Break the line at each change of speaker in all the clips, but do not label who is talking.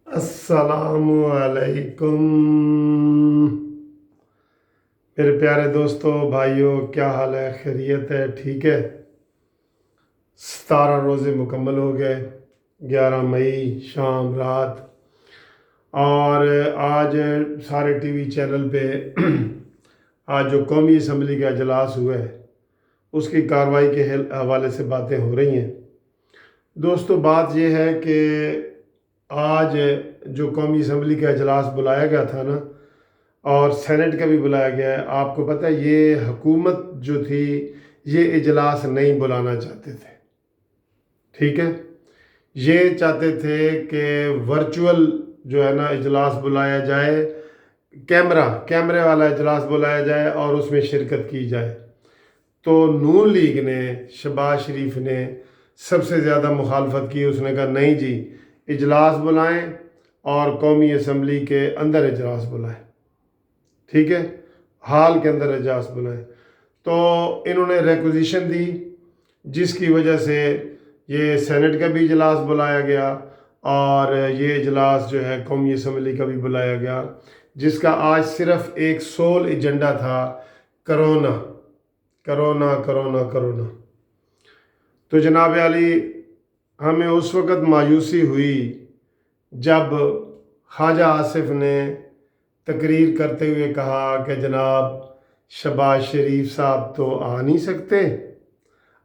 السلام علیکم میرے پیارے دوستوں بھائیوں، کیا حال ہے؟ خیریت ہے؟ ٹھیک ہے؟ 17 روزے مکمل ہو گئے، 11 مئی شام رات، اور آج سارے ٹی وی چینل پہ آج جو قومی اسمبلی کا اجلاس ہوا ہے اس کی کارروائی کے حوالے سے باتیں ہو رہی ہیں۔ دوستو، بات یہ ہے کہ آج جو قومی اسمبلی کا اجلاس بلایا گیا تھا نا، اور سینٹ کا بھی بلایا گیا ہے، آپ کو پتہ ہے یہ حکومت جو تھی یہ اجلاس نہیں بلانا چاہتے تھے، ٹھیک ہے؟ یہ چاہتے تھے کہ ورچول جو ہے نا اجلاس بلایا جائے، کیمرے والا اجلاس بلایا جائے اور اس میں شرکت کی جائے۔ تو نون لیگ نے، شہباز شریف نے سب سے زیادہ مخالفت کی۔ اس نے کہا نہیں جی، اجلاس بلائیں اور قومی اسمبلی کے اندر اجلاس بلائیں، ٹھیک ہے، ہال کے اندر اجلاس بلائیں۔ تو انہوں نے ریکوزیشن دی، جس کی وجہ سے یہ سینٹ کا بھی اجلاس بلایا گیا اور یہ اجلاس جو ہے قومی اسمبلی کا بھی بلایا گیا، جس کا آج صرف ایک سول ایجنڈا تھا: کرونا کرونا کرونا کرونا۔ تو جناب علی، ہمیں اس وقت مایوسی ہوئی جب خواجہ آصف نے تقریر کرتے ہوئے کہا کہ جناب شہباز شریف صاحب تو آ نہیں سکتے،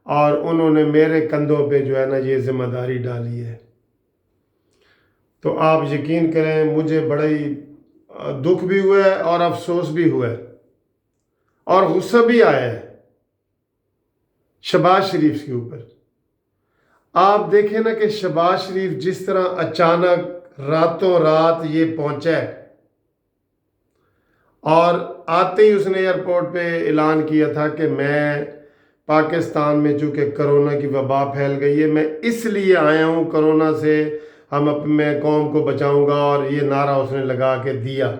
اور انہوں نے میرے کندھوں پہ جو ہے نا یہ ذمہ داری ڈالی ہے۔ تو آپ یقین کریں، مجھے بڑا ہی دکھ بھی ہوا ہے اور افسوس بھی ہوا ہے اور غصہ بھی آیا ہے شہباز شریف کے اوپر۔ آپ دیکھیں نا کہ شہباز شریف جس طرح اچانک راتوں رات یہ پہنچا ہے، اور آتے ہی اس نے ایئرپورٹ پہ اعلان کیا تھا کہ میں پاکستان میں چونکہ کرونا کی وبا پھیل گئی ہے، میں اس لیے آیا ہوں کرونا سے میں قوم کو بچاؤں گا، اور یہ نعرہ اس نے لگا کے دیا۔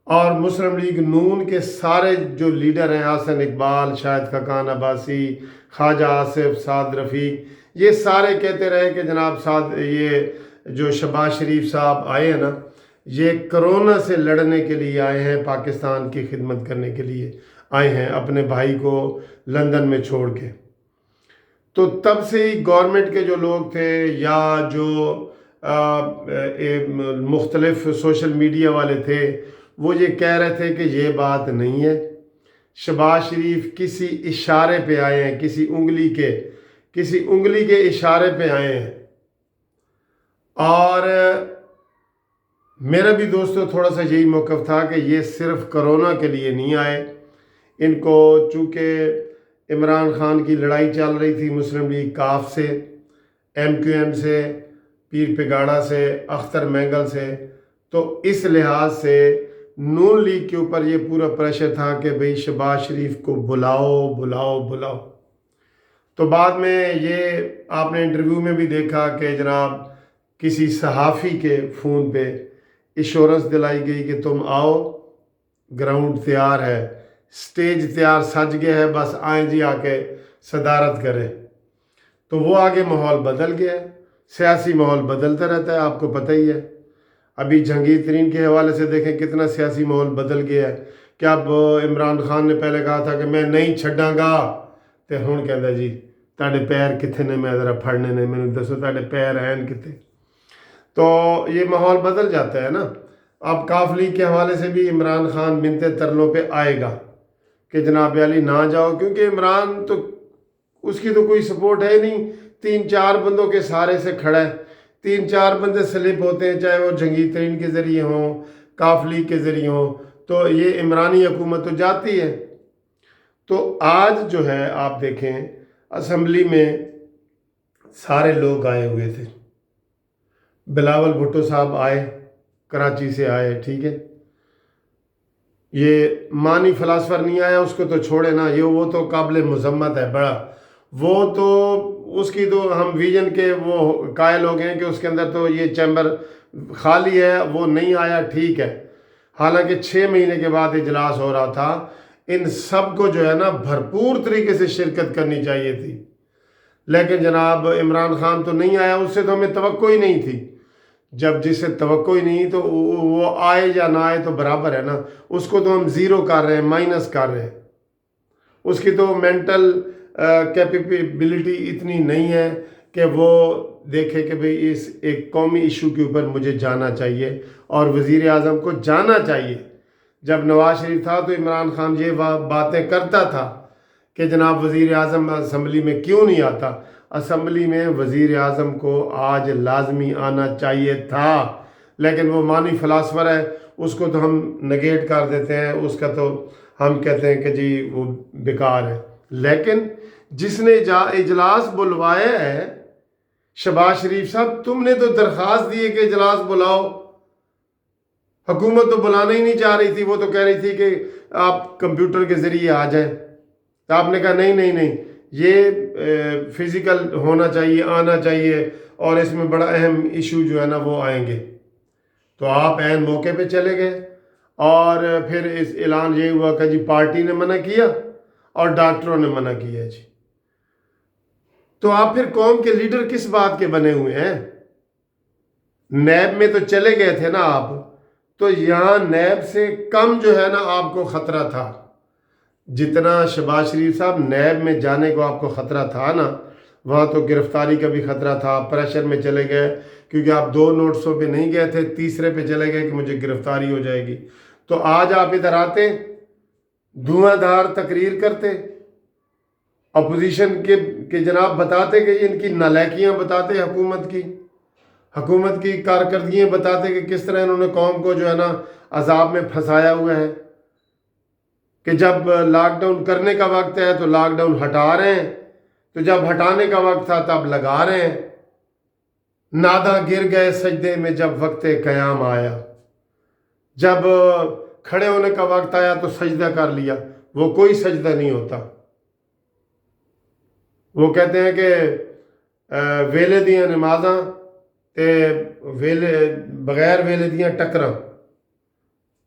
اور مسلم لیگ نون کے سارے جو لیڈر ہیں، حسن اقبال، شاہد خاقان عباسی، خواجہ آصف، سعد رفیق، یہ سارے کہتے رہے کہ جناب یہ جو شہباز شریف صاحب آئے ہیں نا، یہ کرونا سے لڑنے کے لیے آئے ہیں، پاکستان کی خدمت کرنے کے لیے آئے ہیں، اپنے بھائی کو لندن میں چھوڑ کے۔ تو تب سے ہی گورنمنٹ کے جو لوگ تھے یا جو مختلف سوشل میڈیا والے تھے، وہ یہ کہہ رہے تھے کہ یہ بات نہیں ہے، شہباز شریف کسی اشارے پہ آئے ہیں، کسی انگلی کے اشارے پہ آئے ہیں۔ اور میرا بھی دوستو تھوڑا سا یہی موقف تھا کہ یہ صرف کرونا کے لیے نہیں آئے، ان کو چونکہ عمران خان کی لڑائی چل رہی تھی مسلم لیگ کاف سے، ایم کیو ایم سے، پیر پگاڑا سے، اختر مینگل سے، تو اس لحاظ سے نون لیگ کے اوپر یہ پورا پریشر تھا کہ بھئی شہباز شریف کو بلاؤ بلاؤ بلاؤ۔ تو بعد میں یہ آپ نے انٹرویو میں بھی دیکھا کہ جناب کسی صحافی کے فون پہ ایشورنس دلائی گئی کہ تم آؤ، گراؤنڈ تیار ہے، سٹیج تیار سج گیا ہے، بس آئیں جی آ کے صدارت کریں۔ تو وہ آگے ماحول بدل گیا ہے، سیاسی ماحول بدلتا رہتا ہے، آپ کو پتہ ہی ہے۔ ابھی جہانگیر ترین کے حوالے سے دیکھیں کتنا سیاسی ماحول بدل گیا ہے کہ اب عمران خان نے پہلے کہا تھا کہ میں نہیں چھڈاں گا، تے ہن کہندا جی تہاڈے پیر کتنے نے، میں ذرا پھڑنے نے، مینوں دسو تہاڈے پیر ہیں کتے۔ تو یہ ماحول بدل جاتا ہے نا۔ اب کاف لیگ کے حوالے سے بھی عمران خان بنتے ترلوں پہ آئے گا کہ جناب علی نہ جاؤ، کیونکہ عمران تو اس کی تو کوئی سپورٹ ہے نہیں، 3-4 بندوں کے سہارے سے کھڑا ہے، 3-4 بندے سلپ ہوتے ہیں، چاہے وہ جہانگیر ترین کے ذریعے ہوں، کاف لیگ کے ذریعے ہوں، تو یہ عمرانی حکومت تو جاتی ہے۔ تو آج جو ہے آپ دیکھیں اسمبلی میں سارے لوگ آئے ہوئے تھے، بلاول بھٹو صاحب آئے، کراچی سے آئے، ٹھیک ہے، یہ مانی فلاسفر نہیں آیا، اس کو تو چھوڑے نا، یہ وہ تو قابل مذمت ہے بڑا، وہ تو اس کی تو ہم ویژن کے وہ قائل ہو گئے ہیں کہ اس کے اندر تو یہ چیمبر خالی ہے، وہ نہیں آیا، ٹھیک ہے۔ حالانکہ 6 مہینے کے بعد اجلاس ہو رہا تھا، ان سب کو جو ہے نا بھرپور طریقے سے شرکت کرنی چاہیے تھی، لیکن جناب عمران خان تو نہیں آیا، اس سے تو ہمیں توقع ہی نہیں تھی۔ جب جسے توقع ہی نہیں تو وہ آئے یا نہ آئے تو برابر ہے نا. اس کو تو ہم زیرو کر رہے ہیں، مائنس کر رہے ہیں. اس کی تو مینٹل کیپیبلٹی اتنی نہیں ہے کہ وہ دیکھے کہ بھئی اس ایک قومی ایشو کے اوپر مجھے جانا چاہیے اور وزیر اعظم کو جانا چاہیے. جب نواز شریف تھا تو عمران خان یہ باتیں کرتا تھا کہ جناب وزیر اعظم اسمبلی میں کیوں نہیں آتا. اسمبلی میں وزیر اعظم کو آج لازمی آنا چاہیے تھا، لیکن وہ مانی فلاسفر ہے، اس کو تو ہم نگیٹ کر دیتے ہیں، اس کا تو ہم کہتے ہیں کہ جی وہ بیکار ہے. لیکن جس نے اجلاس بلوایا ہے شہباز شریف صاحب، تم نے تو درخواست دی ہے کہ اجلاس بلاؤ. حکومت تو بلانا ہی نہیں چاہ رہی تھی، وہ تو کہہ رہی تھی کہ آپ کمپیوٹر کے ذریعے آ جائیں. تو آپ نے کہا نہیں نہیں نہیں، یہ فزیکل ہونا چاہیے، آنا چاہیے، اور اس میں بڑا اہم ایشو جو ہے نا وہ آئیں گے. تو آپ عین موقع پہ چلے گئے، اور پھر اس اعلان یہ ہوا کہ جی پارٹی نے منع کیا اور ڈاکٹروں نے منع کیا. جی تو آپ پھر قوم کے لیڈر کس بات کے بنے ہوئے ہیں؟ نیب میں تو چلے گئے تھے نا آپ، تو یہاں نیب سے کم جو ہے نا آپ کو خطرہ تھا. جتنا شہباز شریف صاحب نیب میں جانے کو آپ کو خطرہ تھا نا، وہاں تو گرفتاری کا بھی خطرہ تھا. پریشر میں چلے گئے کیونکہ آپ 2 نوٹسوں پہ نہیں گئے تھے، تیسرے پہ چلے گئے کہ مجھے گرفتاری ہو جائے گی. تو آج آپ ادھر آتے، دھواں دھار تقریر کرتے، اپوزیشن کے جناب بتاتے کہ ان کی نالائکیاں بتاتے، حکومت کی کارکردگیاں بتاتے کہ کس طرح انہوں نے قوم کو جو ہے نا عذاب میں پھنسایا ہوا ہے، کہ جب لاک ڈاؤن کرنے کا وقت ہے تو لاک ڈاؤن ہٹا رہے ہیں، تو جب ہٹانے کا وقت تھا تب لگا رہے ہیں. ناداں گر گئے سجدے میں جب وقت قیام آیا، جب کھڑے ہونے کا وقت آیا تو سجدہ کر لیا. وہ کوئی سجدہ نہیں ہوتا. وہ کہتے ہیں کہ ویلے دیاں نمازاں تے بغیر ویلے دیاں ٹکراں.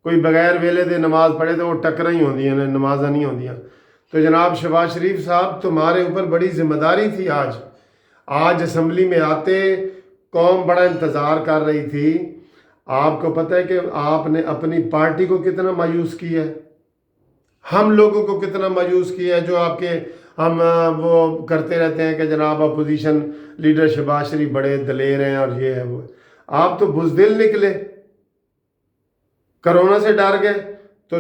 کوئی بغیر ویلے دے نماز پڑھے تو وہ ٹکراں ہی ہوندیاں نے، نمازاں نہیں ہوندیاں. تو جناب شہباز شریف صاحب، تمہارے اوپر بڑی ذمہ داری تھی. آج اسمبلی میں آتے، قوم بڑا انتظار کر رہی تھی. آپ کو پتہ ہے کہ آپ نے اپنی پارٹی کو کتنا مایوس کیا ہے، ہم لوگوں کو کتنا مایوس کیا ہے، جو آپ کے ہم وہ کرتے رہتے ہیں کہ جناب اپوزیشن لیڈر شہباز شریف بڑے دلیر ہیں اور یہ ہے وہ. آپ تو بزدل نکلے، کرونا سے ڈر گئے. تو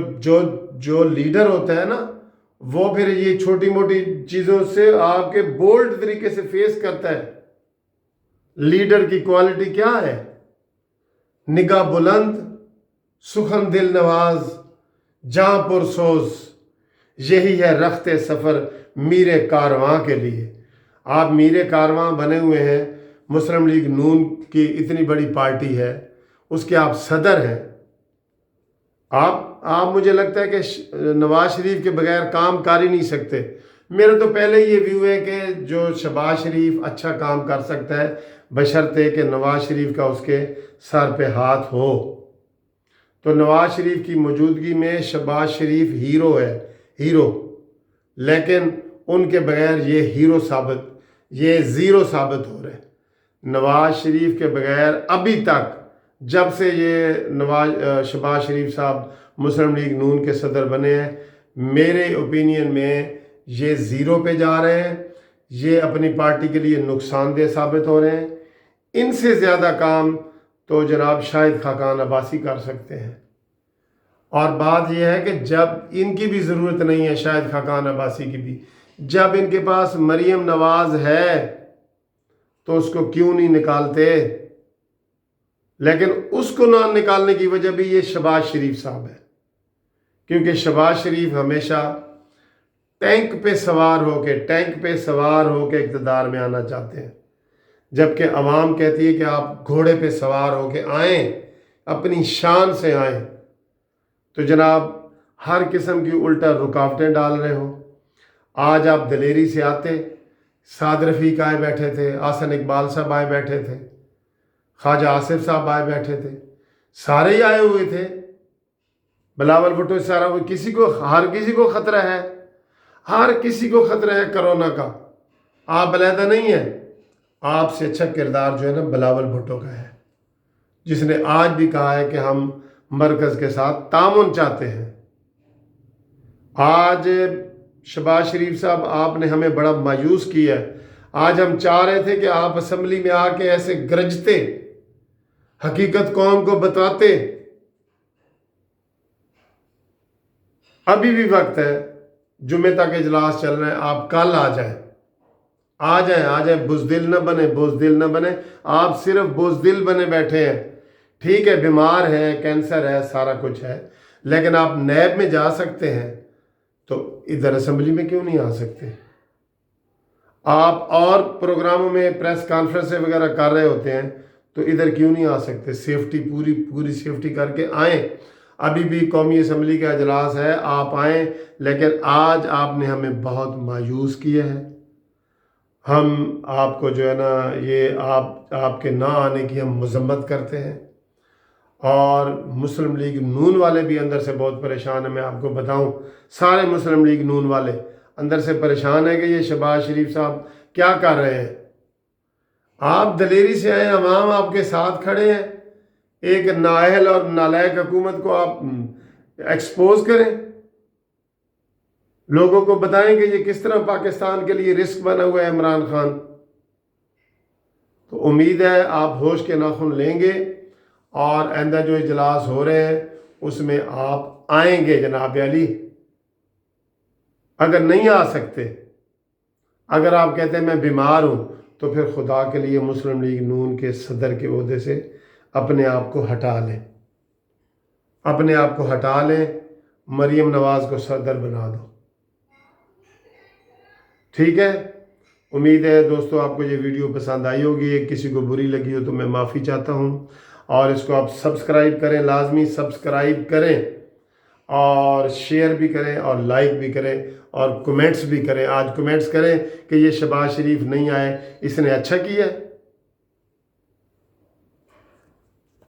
جو لیڈر ہوتا ہے نا، وہ پھر یہ چھوٹی موٹی چیزوں سے آپ کے بولڈ طریقے سے فیس کرتا ہے. لیڈر کی کوالٹی کیا ہے؟ نگاہ بلند، سخن دل نواز، جاں پرسوز، یہی ہے رخت سفر میرے کارواں کے لیے. آپ میرے کارواں بنے ہوئے ہیں. مسلم لیگ نون کی اتنی بڑی پارٹی ہے، اس کے آپ صدر ہیں. آپ مجھے لگتا ہے کہ نواز شریف کے بغیر کام کر ہی نہیں سکتے. میرا تو پہلے یہ ویو ہے کہ جو شہباز شریف اچھا کام کر سکتا ہے بشرطے کہ نواز شریف کا اس کے سر پہ ہاتھ ہو. تو نواز شریف کی موجودگی میں شہباز شریف ہیرو ہے، ہیرو. لیکن ان کے بغیر یہ زیرو ثابت ہو رہے ہیں. نواز شریف کے بغیر ابھی تک، جب سے یہ شہباز شریف صاحب مسلم لیگ نون کے صدر بنے ہیں، میرے اوپینین میں یہ زیرو پہ جا رہے ہیں. یہ اپنی پارٹی کے لیے نقصان دہ ثابت ہو رہے ہیں. ان سے زیادہ کام تو جناب شاہد خاقان عباسی کر سکتے ہیں. اور بات یہ ہے کہ جب ان کی بھی ضرورت نہیں ہے، شاہد خاقان عباسی کی بھی، جب ان کے پاس مریم نواز ہے تو اس کو کیوں نہیں نکالتے؟ لیکن اس کو نہ نکالنے کی وجہ بھی یہ شہباز شریف صاحب ہے، کیونکہ شہباز شریف ہمیشہ ٹینک پہ سوار ہو کے اقتدار میں آنا چاہتے ہیں، جبکہ عوام کہتی ہے کہ آپ گھوڑے پہ سوار ہو کے آئیں، اپنی شان سے آئیں. تو جناب ہر قسم کی الٹا رکاوٹیں ڈال رہے ہو. آج آپ دلیری سے آتے، سعد رفیق آئے بیٹھے تھے، احسن اقبال صاحب آئے بیٹھے تھے، خواجہ آصف صاحب آئے بیٹھے تھے، سارے ہی آئے ہوئے تھے. بلاول بھٹو سارا، ہر کسی کو خطرہ ہے، ہر کسی کو خطرہ ہے کرونا کا. آپ علیحدہ نہیں ہیں. آپ سے اچھا کردار جو ہے نا بلاول بھٹو کا ہے. جس نے آج بھی کہا ہے کہ ہم مرکز کے ساتھ تعاون چاہتے ہیں۔ آج شہباز شریف صاحب آپ نے ہمیں بڑا مایوس کیا ہے۔ آج ہم چاہ رہے تھے کہ آپ اسمبلی میں آ کے ایسے گرجتے، حقیقت قوم کو بتاتے۔ ابھی بھی وقت ہے، جمعہ تک اجلاس چل رہے ہیں، آپ کل آ جائیں، آ جائیں، بزدل نہ بنے۔ آپ صرف بزدل بنے بیٹھے ہیں۔ ٹھیک ہے، بیمار ہیں، کینسر ہے، سارا کچھ ہے، لیکن آپ نیب میں جا سکتے ہیں تو ادھر اسمبلی میں کیوں نہیں آ سکتے؟ آپ اور پروگراموں میں پریس کانفرنس وغیرہ کر رہے ہوتے ہیں تو ادھر کیوں نہیں آ سکتے؟ سیفٹی پوری سیفٹی کر کے آئیں۔ ابھی بھی قومی اسمبلی کا اجلاس ہے، آپ آئیں، لیکن آج آپ نے ہمیں بہت مایوس کیا ہے۔ ہم آپ کو جو ہے نا، یہ آپ کے نہ آنے کی ہم مذمت کرتے ہیں، اور مسلم لیگ نون والے بھی اندر سے بہت پریشان ہیں۔ میں آپ کو بتاؤں، سارے مسلم لیگ نون والے اندر سے پریشان ہیں کہ یہ شہباز شریف صاحب کیا کر رہے ہیں۔ آپ دلیری سے آئیں، عوام آپ کے ساتھ کھڑے ہیں، ایک نااہل اور نالائق حکومت کو آپ ایکسپوز کریں، لوگوں کو بتائیں کہ یہ کس طرح پاکستان کے لیے رسک بنا ہوا ہے عمران خان۔ تو امید ہے آپ ہوش کے ناخن لیں گے، اور آئندہ جو اجلاس ہو رہے ہیں اس میں آپ آئیں گے جناب علی۔ اگر نہیں آ سکتے، اگر آپ کہتے ہیں میں بیمار ہوں، تو پھر خدا کے لیے مسلم لیگ نون کے صدر کے عہدے سے اپنے آپ کو ہٹا لیں، اپنے آپ کو ہٹا لیں، مریم نواز کو صدر بنا دو۔ ٹھیک ہے، امید ہے دوستو آپ کو یہ ویڈیو پسند آئی ہوگی۔ کسی کو بری لگی ہو تو میں معافی چاہتا ہوں، اور اس کو آپ سبسکرائب کریں، لازمی سبسکرائب کریں، اور شیئر بھی کریں، اور لائک بھی کریں، اور کمنٹس بھی کریں۔ آج کمنٹس کریں کہ یہ شہباز شریف نہیں آئے، اس نے اچھا کیا ہے۔